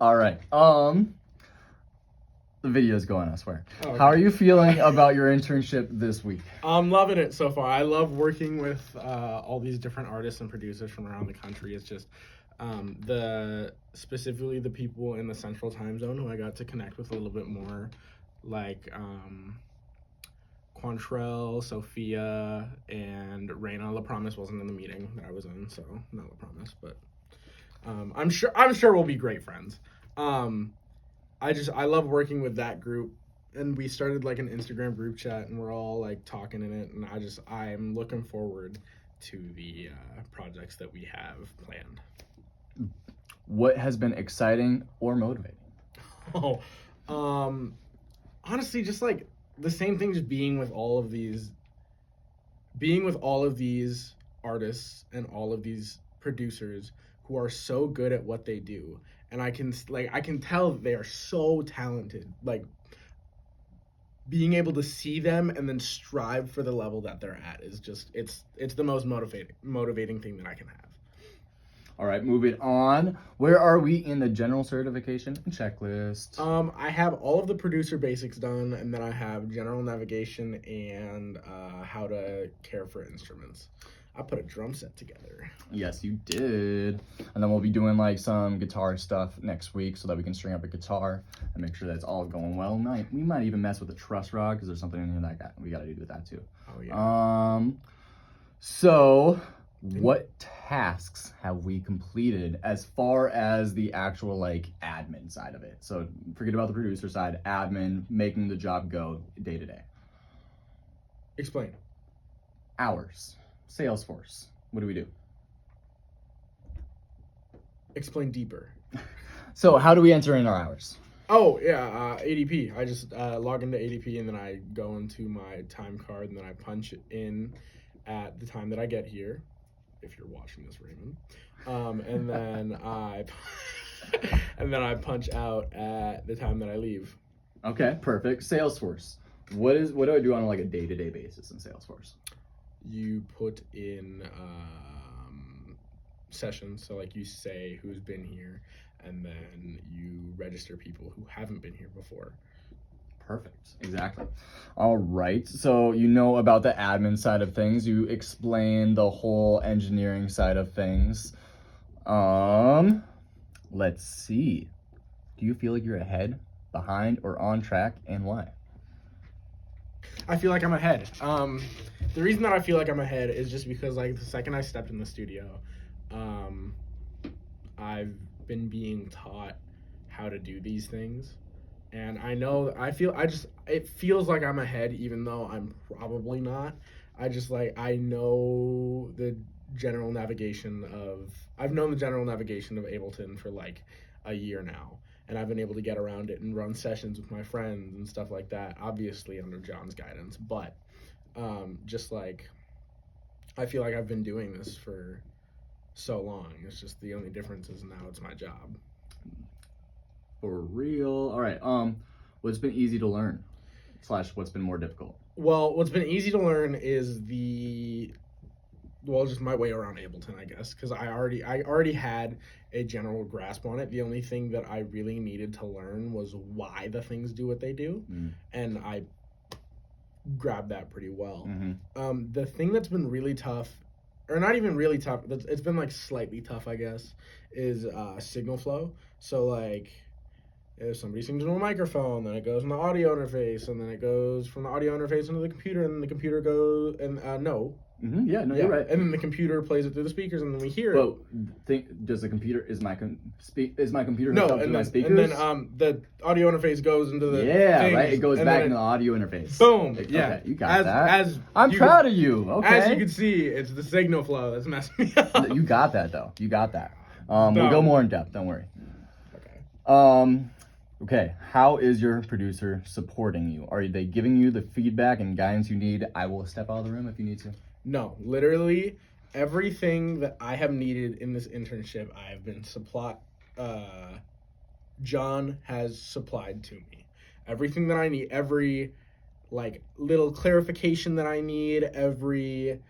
All right. The video's going, I swear. Oh, okay. How are you feeling about your internship this week? I'm loving it so far. I love working with all these different artists and producers from around the country. It's just specifically the people in the Central Time Zone who I got to connect with a little bit more, like Quantrell, Sophia, and Raina. La Promise wasn't in the meeting that I was in, so not La Promise, but I'm sure we'll be great friends. I love working with that group, and we started like an Instagram group chat, and we're all like talking in it, and I'm looking forward to the projects that we have planned. What has been exciting or motivating? Honestly, just like the same thing, just being with all of these artists and all of these producers who are so good at what they do. And I can tell that they are so talented. Like, being able to see them and then strive for the level that they're at is just it's the most motivating thing that I can have. All right, moving on. Where are we in the general certification and checklist? I have all of the producer basics done, and then I have general navigation and how to care for instruments. I put a drum set together. Yes, you did. And then we'll be doing like some guitar stuff next week so that we can string up a guitar and make sure that it's all going well. We might even mess with the truss rod because there's something in here that we got to do with that too. Oh yeah. So what tasks have we completed as far as the actual like admin side of it? So forget about the producer side, admin, making the job go day to day. Explain. Hours. Salesforce. What do we do? Explain deeper. So how do we enter in our hours? Oh, yeah, ADP. I just log into ADP, and then I go into my time card, and then I punch in at the time that I get here, if you're watching this, Raymond. And then I punch out at the time that I leave. Okay, perfect. Salesforce. What do I do on like a day-to-day basis in Salesforce? You put in sessions, so like you say who's been here, and then you register people who haven't been here before. Perfect. Exactly. All right. So you know about the admin side of things. You explain the whole engineering side of things. Let's see. Do you feel like you're ahead, behind, or on track, and why? I feel like I'm ahead. The reason that I feel like I'm ahead is just because like the second I stepped in the studio, I've been being taught how to do these things. And it feels like I'm ahead, even though I'm probably not. I know the general navigation I've known the general navigation of Ableton for like a year now. And I've been able to get around it and run sessions with my friends and stuff like that, obviously under John's guidance. But just like, I feel like I've been doing this for so long. It's just the only difference is now it's my job. For real. All right. What's been easy to learn / what's been more difficult? Well, what's been easy to learn is just my way around Ableton, I guess, because I already had a general grasp on it. The only thing that I really needed to learn was why the things do what they do, and I grabbed that pretty well. Mm-hmm. The thing that's been really tough, or not even really tough, it's been like slightly tough, I guess, is signal flow. So like, if somebody sings into a microphone, then it goes in the audio interface, and then it goes from the audio interface into the computer, and then the computer goes, and Mm-hmm. Yeah, you're right. And then the computer plays it through the speakers, and then we hear it. Well, does the computer is my computer no, hooked up to my speakers? And then the audio interface goes into the things, right. It goes back into the audio interface. Boom. Yeah, Okay, you got that. I'm proud of you. Okay. As you can see, it's the signal flow that's messing me up. You got that though. You got that. We'll go more in depth. Don't worry. Okay. Okay, how is your producer supporting you? Are they giving you the feedback and guidance you need? I will step out of the room if you need to. No, literally everything that I have needed in this internship, I have been John has supplied to me. Everything that I need, every like little clarification that I need, every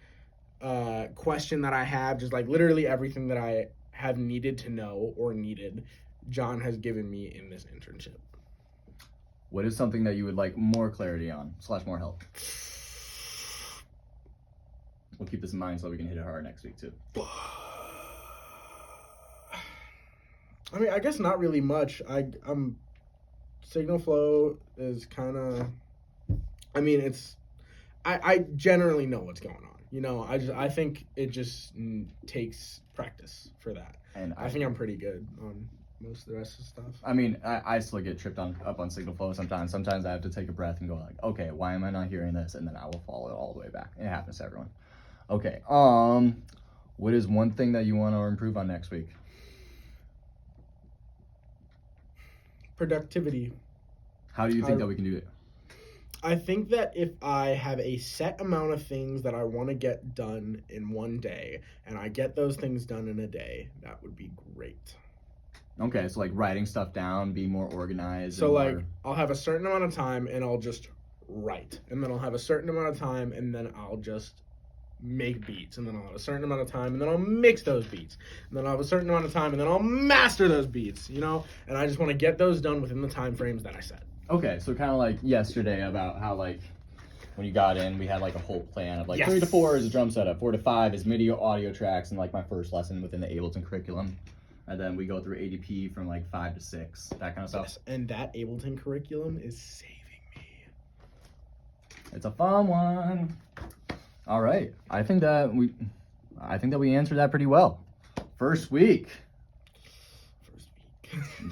question that I have, just like literally everything that I have needed to know or needed, John has given me in this internship. What is something that you would like more clarity on / more help? We'll keep this in mind so we can hit it hard next week too. I mean, I guess not really much. Signal flow is kind of, I mean, I generally know what's going on. You know, I think it just takes practice for that. And I think I'm pretty good on most of the rest of the stuff. I mean, I still get tripped up on signal flow sometimes. Sometimes I have to take a breath and go like, okay, why am I not hearing this? And then I will follow it all the way back. It happens to everyone. Okay. What is one thing that you want to improve on next week? Productivity. How do you think that we can do it? I think that if I have a set amount of things that I want to get done in one day, and I get those things done in a day, that would be great. Okay, so like writing stuff down, be more organized. So like I'll have a certain amount of time and I'll just write. And then I'll have a certain amount of time and then I'll just make beats. And then I'll have a certain amount of time and then I'll mix those beats. And then I'll have a certain amount of time and then I'll master those beats, you know? And I just want to get those done within the time frames that I set. Okay, so kind of like yesterday about how like when you got in, we had like a whole plan of like Yes. 3 to 4 is a drum setup, 4 to 5 is video audio tracks, and like my first lesson within the Ableton curriculum. And then we go through ADP from like 5 to 6, that kind of stuff. Yes, and that Ableton curriculum is saving me. It's a fun one. All right, I think that we answered that pretty well. First week.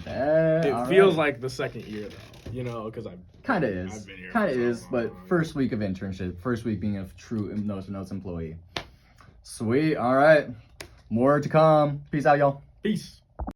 It feels like the second year though, you know, because I've kind of been here kind of for so is, but long. first week of internship, first week being a true nose to nose employee. Sweet. All right, more to come. Peace out, y'all. Peace.